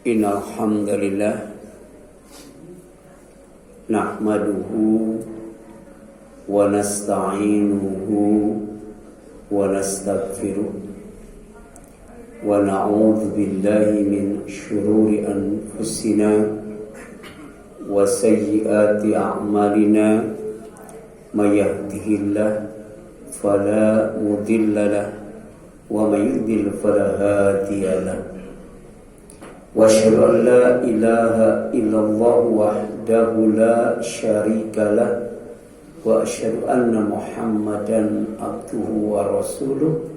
Innal hamdalillah nahmaduhu wa nasta'inuhu wa nastaghfiruh wa na'udzu billahi min shururi anfusina wa sayyiati a'malina may yahdihillahu fala mudilla lahu wa may yudlil fala hadiya lahu. Wa asyhadu an la ilaha illallah wahdahu la syarika lah wa asyhadu anna Muhammadan abduhu wa rasuluh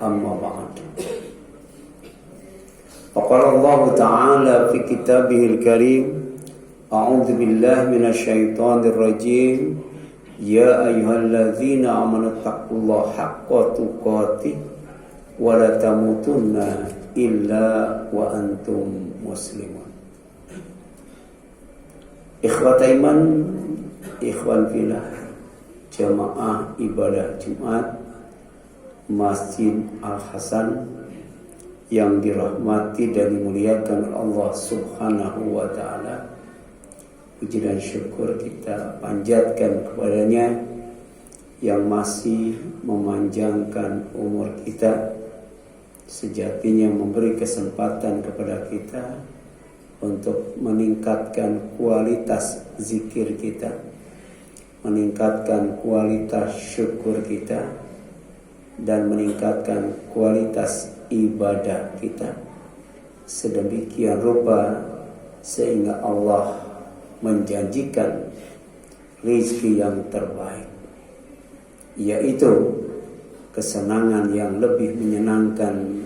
amma ba'd. Faqala Allah Ta'ala fi kitabihil karim a'udzu billahi minasy syaithanir rajim ya ayyuhalladzina amanu taqullaha haqqa tuqatih wa la tamutunna illa wa antum muslimun. Ikhwat iman, ikhwan fillah, jamaah ibadah Jumat Masjid Al-Hasan yang dirahmati dan dimuliakan Allah Subhanahu wa ta'ala. Puji dan syukur kita panjatkan kepadanya yang masih memanjangkan umur kita, sejatinya memberi kesempatan kepada kita untuk meningkatkan kualitas zikir kita, meningkatkan kualitas syukur kita, dan meningkatkan kualitas ibadah kita. Sedemikian rupa sehingga Allah menjanjikan rezeki yang terbaik, yaitu kesenangan yang lebih menyenangkan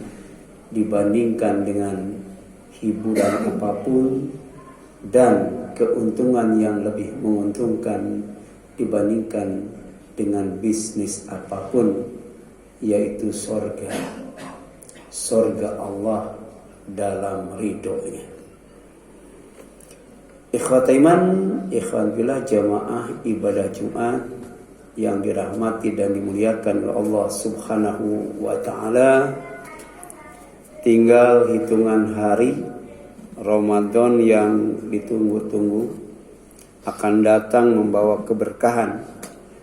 dibandingkan dengan hiburan apapun, dan keuntungan yang lebih menguntungkan dibandingkan dengan bisnis apapun, yaitu surga Allah dalam ridhonya. Ikhwat iman, ikhwan fillah, jamaah ibadah Jumat yang dirahmati dan dimuliakan oleh Allah Subhanahu wa ta'ala. Tinggal hitungan hari Ramadan yang ditunggu-tunggu akan datang membawa keberkahan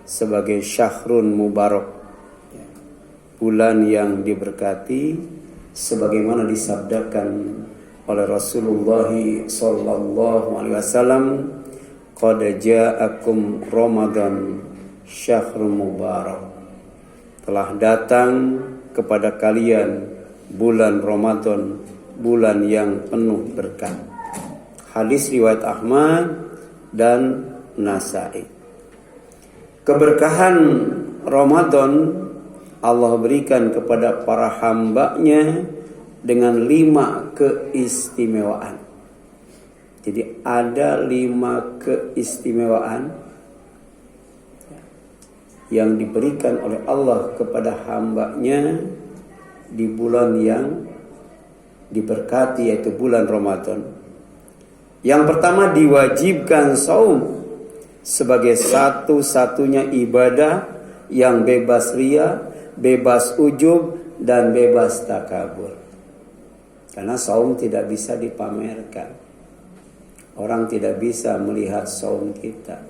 sebagai syahrun mubarak, bulan yang diberkati, sebagaimana disabdakan oleh Rasulullah sallallahu alaihi wasallam, qad ja'akum Ramadan syahrul mubarak, telah datang kepada kalian bulan Ramadan, bulan yang penuh berkah. Hadis riwayat Ahmad dan Nasai. Keberkahan Ramadan Allah berikan kepada para hambanya dengan 5 keistimewaan. Jadi ada 5 keistimewaan yang diberikan oleh Allah kepada hambanya di bulan yang diberkati, yaitu bulan Ramadan. Yang pertama, diwajibkan saum sebagai satu-satunya ibadah yang bebas riya, bebas ujub, dan bebas takabur. Karena saum tidak bisa dipamerkan. Orang tidak bisa melihat saum kita.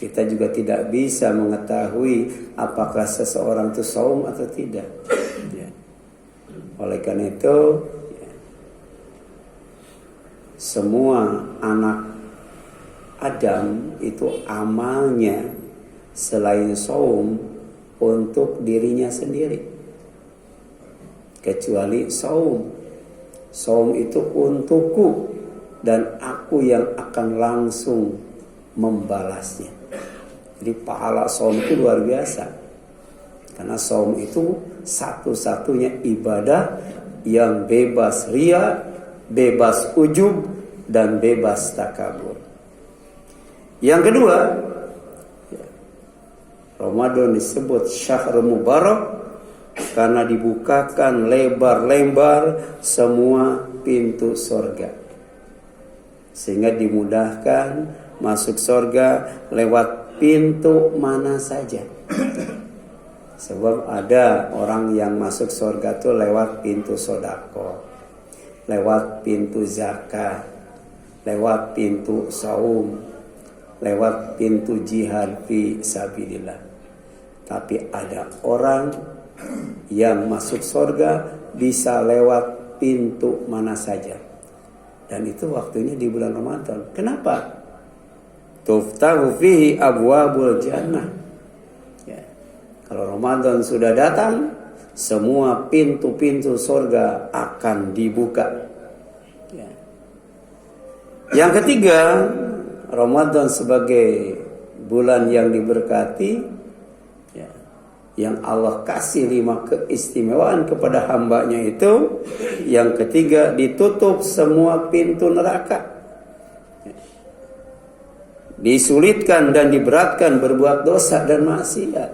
Kita juga tidak bisa mengetahui apakah seseorang itu saum atau tidak. Ya. Oleh karena itu, ya, semua anak Adam itu amalnya selain saum untuk dirinya sendiri, kecuali saum. Saum itu untukku dan aku yang akan langsung membalasnya. Jadi pahala saum itu luar biasa, karena saum itu satu-satunya ibadah yang bebas riya, bebas ujub, dan bebas takabur. Yang kedua, Ramadan disebut syahrul mubarak karena dibukakan lebar-lebar semua pintu surga, sehingga dimudahkan masuk surga lewat pintu mana saja. Sebab ada orang yang masuk surga itu lewat pintu sodako, lewat pintu zakat, lewat pintu saum, lewat pintu jihad fi sabilillah. Tapi ada orang yang masuk surga bisa lewat pintu mana saja. Dan itu waktunya di bulan Ramadan. Kenapa? Tuftahu fihi abwabul jannah. Ya. Kalau Ramadan sudah datang, semua pintu-pintu surga akan dibuka. Ya. Yang ketiga, Ramadan sebagai bulan yang diberkati, ya, yang Allah kasih 5 keistimewaan kepada hambanya itu. Yang ketiga, ditutup semua pintu neraka. Ya. Disulitkan dan diberatkan berbuat dosa dan maksiat.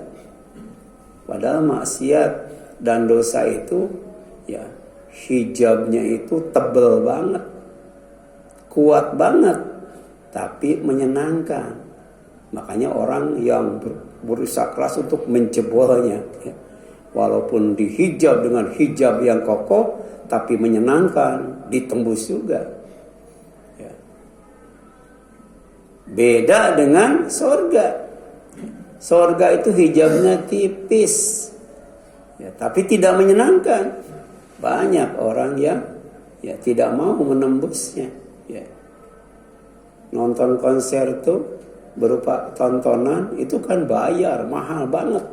Padahal maksiat dan dosa itu, ya, hijabnya itu tebal banget, kuat banget, tapi menyenangkan. Makanya orang yang berusaha keras untuk menjebolnya, ya, walaupun dihijab dengan hijab yang kokoh, tapi menyenangkan, ditembus juga. Ya. Beda dengan surga. Surga itu hijabnya tipis, ya, tapi tidak menyenangkan. Banyak orang yang, ya, tidak mau menembusnya. Ya. Nonton konser tuh berupa tontonan itu kan bayar mahal banget.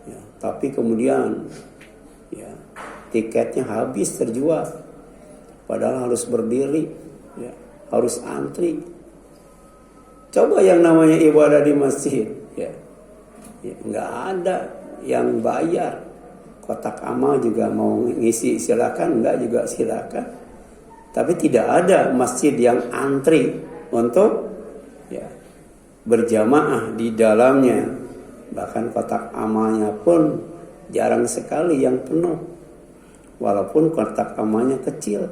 Ya, tapi kemudian, ya, tiketnya habis terjual. Padahal harus berdiri, ya, harus antri. Coba yang namanya ibadah di masjid, ya, nggak ada yang bayar. Kotak amal juga mau ngisi silakan, enggak juga silakan. Tapi tidak ada masjid yang antri untuk, ya, berjamaah di dalamnya. Bahkan kotak amalnya pun jarang sekali yang penuh, walaupun kotak amalnya kecil.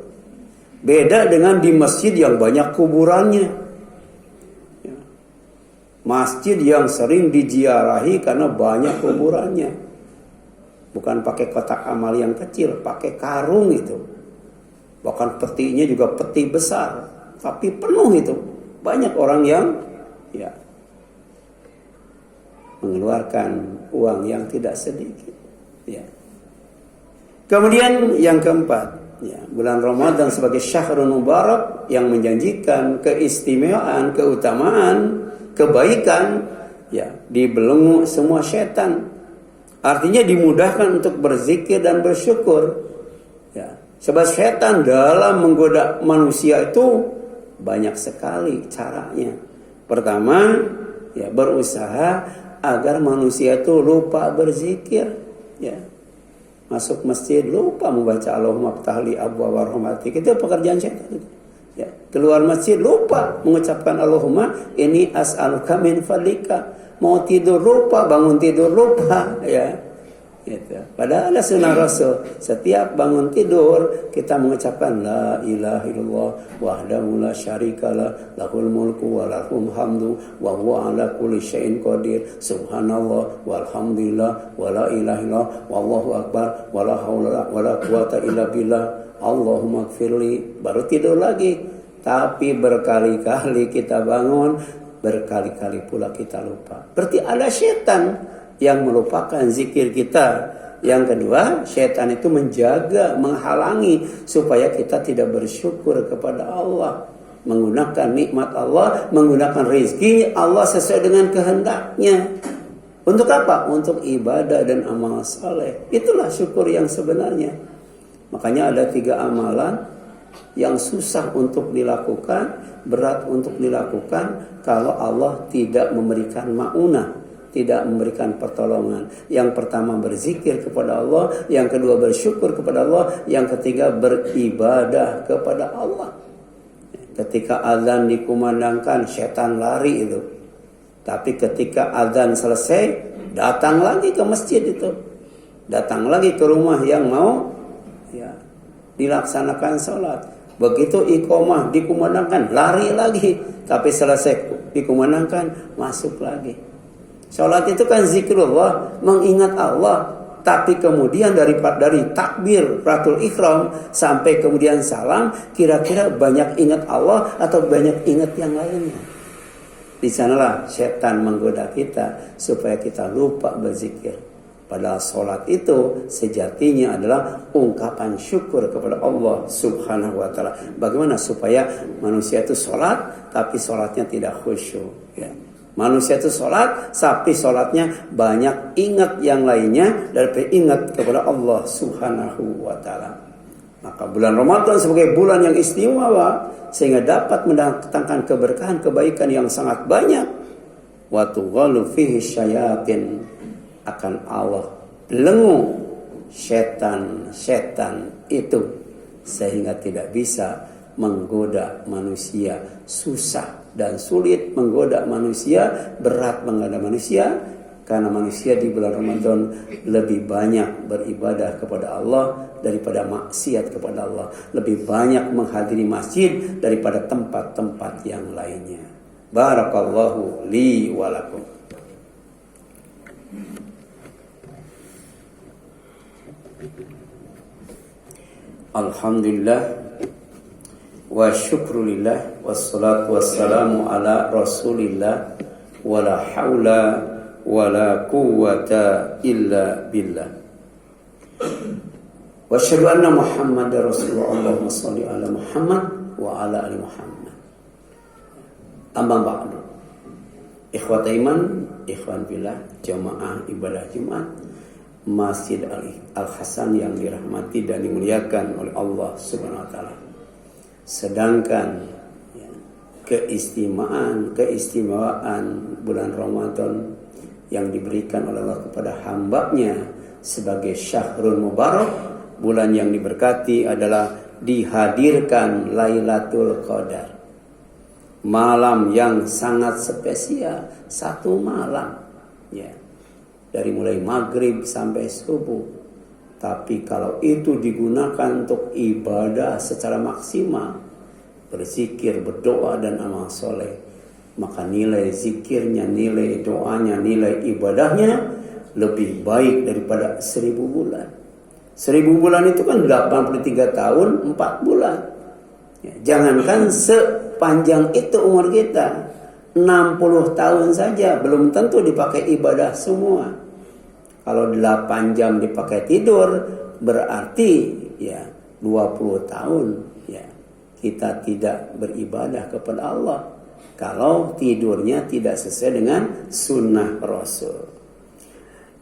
Beda dengan di masjid yang banyak kuburannya, ya. Masjid yang sering diziarahi karena banyak kuburannya. Bukan pakai kotak amal yang kecil, pakai karung itu. Bahkan petinya juga peti besar, tapi penuh itu. Banyak orang yang, ya, mengeluarkan uang yang tidak sedikit. Ya. Kemudian yang keempat, ya, bulan Ramadan sebagai syahrul mubarak yang menjanjikan keistimewaan, keutamaan, kebaikan, ya, dibelenggu semua setan. Artinya dimudahkan untuk berzikir dan bersyukur. Ya. Sebab setan dalam menggoda manusia itu banyak sekali caranya. Pertama, ya, berusaha agar manusia itu lupa berzikir. Ya. Masuk masjid lupa membaca Allahumma ftahli abwaaba rahmatik. Itu pekerjaan setan. Ya. Keluar masjid lupa mengucapkan Allahumma inni as'aluka min fadlika. Mau tidur lupa, bangun tidur lupa, ya. Gitu. Padahal ada sunnah Rasul, setiap bangun tidur kita mengucapkan la ilaha illallah wahdahu la syarikalah lahul mulku wa lahul hamdu wa huwa ala kulli syai'in qadir subhanallah walhamdulillah wa la ilaha illallah wallahu akbar wa la haula wa la quwata illa billah Allahumma gfirli. Baru tidur lagi. Tapi berkali-kali kita bangun, berkali-kali pula kita lupa. Berarti ada setan yang melupakan zikir kita. Yang kedua, setan itu menjaga, menghalangi supaya kita tidak bersyukur kepada Allah, menggunakan nikmat Allah, menggunakan rezeki Allah sesuai dengan kehendaknya. Untuk apa? Untuk ibadah dan amal saleh. Itulah syukur yang sebenarnya. Makanya ada 3 amalan yang susah untuk dilakukan, berat untuk dilakukan kalau Allah tidak memberikan ma'unah, tidak memberikan pertolongan. Yang pertama berzikir kepada Allah, yang kedua bersyukur kepada Allah, yang ketiga beribadah kepada Allah. Ketika azan dikumandangkan, setan lari itu. Tapi ketika azan selesai, datang lagi ke masjid itu. Datang lagi ke rumah yang mau, ya, dilaksanakan sholat. Begitu iqomah dikumandangkan, lari lagi. Tapi selesai dikumandangkan, masuk lagi. Sholat itu kan zikrullah, mengingat Allah. Tapi kemudian dari takbir Ratul Ihram sampai kemudian salam, kira-kira banyak ingat Allah atau banyak ingat yang lainnya? Di sanalah setan menggoda kita supaya kita lupa berzikir. Padahal sholat itu sejatinya adalah ungkapan syukur kepada Allah Subhanahu wa ta'ala. Bagaimana supaya manusia itu sholat tapi sholatnya tidak khusyuk, ya. Manusia itu sholat, tapi sholatnya banyak ingat yang lainnya daripada ingat kepada Allah Subhanahu wa ta'ala. Maka bulan Ramadan sebagai bulan yang istimewa sehingga dapat mendatangkan keberkahan, kebaikan yang sangat banyak. Wa tughalu fihi syayatin, akan Allah belenggu setan itu sehingga tidak bisa menggoda manusia. Susah dan sulit menggoda manusia, berat menggoda manusia, karena manusia di bulan Ramadan lebih banyak beribadah kepada Allah daripada maksiat kepada Allah, lebih banyak menghadiri masjid daripada tempat-tempat yang lainnya. Barakallahu li wa lakum. Alhamdulillah wa syukrulillah wassalatu wassalamu ala rasulillah wala haula wala quwwata illa billah wa asyhadu anna muhammadar rasulullah. Allahumma shalli ala Muhammad wa ala ali Muhammad. Amma ba'du. Ikhwat iman, ikhwan billah, jamaah ibadah Jumat Masjid Al-Hasan yang dirahmati dan dimuliakan oleh Allah Subhanahu wa taala. Sedangkan keistimewaan bulan Ramadan yang diberikan oleh Allah kepada hambanya sebagai syahrul mubarak, bulan yang diberkati, adalah dihadirkan Lailatul Qadar, malam yang sangat spesial, satu malam, ya, dari mulai maghrib sampai subuh. Tapi kalau itu digunakan untuk ibadah secara maksimal, berzikir, berdoa dan amal soleh, maka nilai zikirnya, nilai doanya, nilai ibadahnya lebih baik daripada 1000 bulan. 1000 bulan itu kan 83 tahun 4 bulan. Ya, jangankan sepanjang itu umur kita, 60 tahun saja belum tentu dipakai ibadah semua. Kalau 8 jam dipakai tidur, berarti ya 20 tahun ya kita tidak beribadah kepada Allah kalau tidurnya tidak sesuai dengan sunnah Rasul.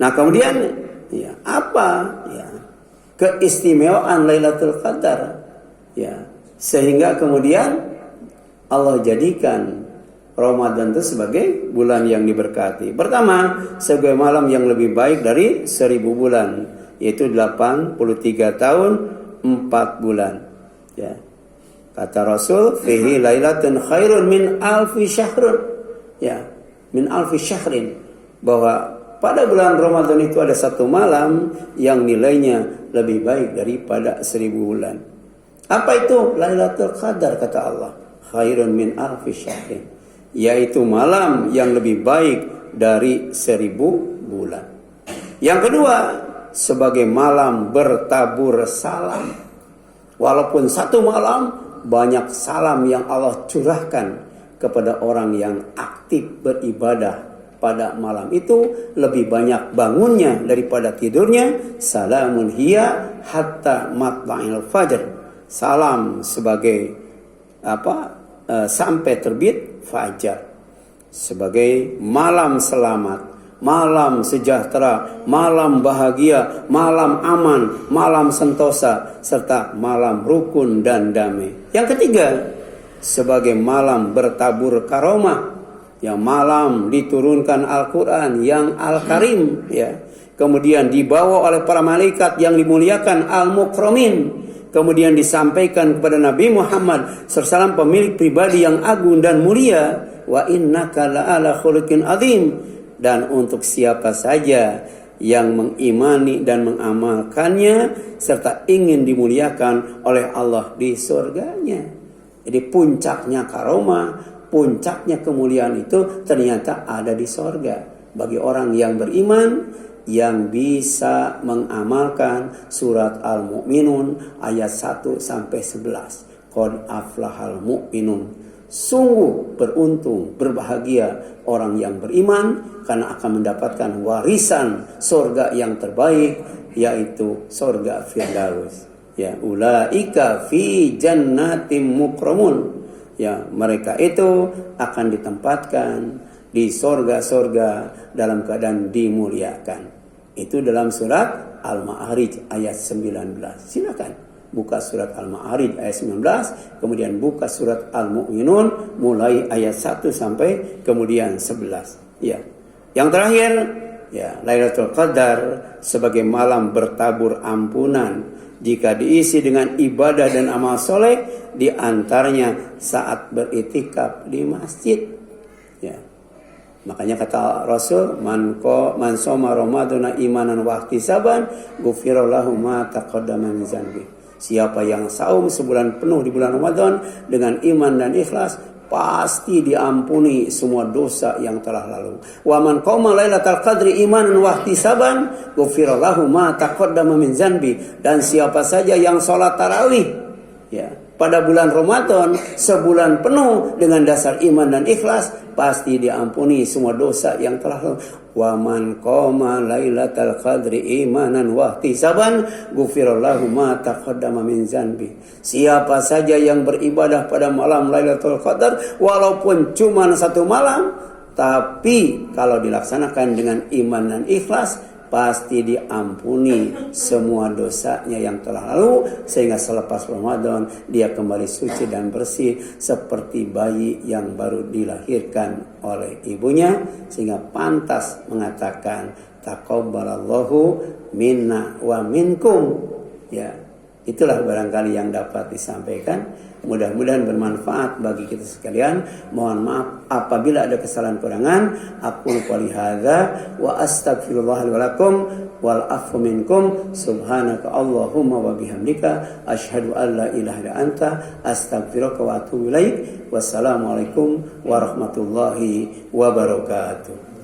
Nah, kemudian ya apa ya keistimewaan Lailatul Qadar, ya, sehingga kemudian Allah jadikan Ramadan itu sebagai bulan yang diberkati. Pertama, sebagai malam yang lebih baik dari 1000 bulan, yaitu 83 tahun 4 bulan. Ya. Kata Rasul, fihi lailatun khairun min alfi syahrun. Ya, min alfi syahrin. Bahwa pada bulan Ramadan itu ada satu malam yang nilainya lebih baik daripada 1000 bulan. Apa itu? Lailatul Qadar, kata Allah. Khairun min alfi syahrin. Yaitu malam yang lebih baik dari 1000 bulan. Yang kedua, sebagai malam bertabur salam. Walaupun satu malam, banyak salam yang Allah curahkan kepada orang yang aktif beribadah pada malam itu, lebih banyak bangunnya daripada tidurnya. Salamun hiya hatta matla'il fajr. Salam sebagai sampai terbit fajar, sebagai malam selamat, malam sejahtera, malam bahagia, malam aman, malam sentosa, serta malam rukun dan damai. Yang ketiga, sebagai malam bertabur karomah, yang malam diturunkan Al-Quran yang Al-Karim, ya, kemudian dibawa oleh para malaikat yang dimuliakan Al-Mukramin, kemudian disampaikan kepada Nabi Muhammad SAW, pemilik pribadi yang agung dan mulia. Wa innaka la'ala khuluqin azim. Dan untuk siapa saja yang mengimani dan mengamalkannya serta ingin dimuliakan oleh Allah di surganya. Jadi puncaknya karomah, puncaknya kemuliaan itu ternyata ada di surga. Bagi orang yang beriman, yang bisa mengamalkan surat Al-Mu'minun ayat 1 sampai 11. Qad aflahal mu'minun. Sungguh beruntung, berbahagia orang yang beriman karena akan mendapatkan warisan surga yang terbaik, yaitu surga Firdaus. Ya, ulaika fi jannatim mukramun. Ya, mereka itu akan ditempatkan di surga-surga dalam keadaan dimuliakan. Itu dalam surat Al-Ma'arij ayat 19. Silakan buka surat Al-Ma'arij ayat 19, kemudian buka surat Al-Mu'minun mulai ayat 1 sampai kemudian 11. Ya. Yang terakhir, ya, Lailatul Qadar sebagai malam bertabur ampunan jika diisi dengan ibadah dan amal soleh, di antaranya saat beriktikaf di masjid. Ya. Makanya kata Rasul, man soma Ramadana imanan wa ihtisaban ghufira lahu ma taqaddama min dzanbi. Siapa yang saum sebulan penuh di bulan Ramadan dengan iman dan ikhlas, pasti diampuni semua dosa yang telah lalu. Wa man qama lailatal qadri imanan wa ihtisaban ghufira lahu ma taqaddama min dzanbi. Dan siapa saja yang salat tarawih, ya, pada bulan Ramadan sebulan penuh dengan dasar iman dan ikhlas, pasti diampuni semua dosa yang telah lalu. Wa man qama lailatal qadri imanan wa ihtisaban ghufira lahu ma taqaddama min dzanbi. Siapa saja yang beribadah pada malam Lailatul Qadar walaupun cuma satu malam, tapi kalau dilaksanakan dengan iman dan ikhlas, pasti diampuni semua dosanya yang telah lalu, sehingga selepas Ramadan dia kembali suci dan bersih seperti bayi yang baru dilahirkan oleh ibunya, sehingga pantas mengatakan taqabbalallahu minna wa minkum. Ya, itulah barangkali yang dapat disampaikan. Mudah-mudahan bermanfaat bagi kita sekalian. Mohon maaf apabila ada kesalahan kurangan. Aku qouli hadza wa astaghfirullah li wa lakum wal afu minkum. Subhanaka Allahumma wa bihamdika asyhadu an la ilaha illa anta astaghfiruka wa atubu ilaik. Wassalamualaikum warahmatullahi wabarakatuh.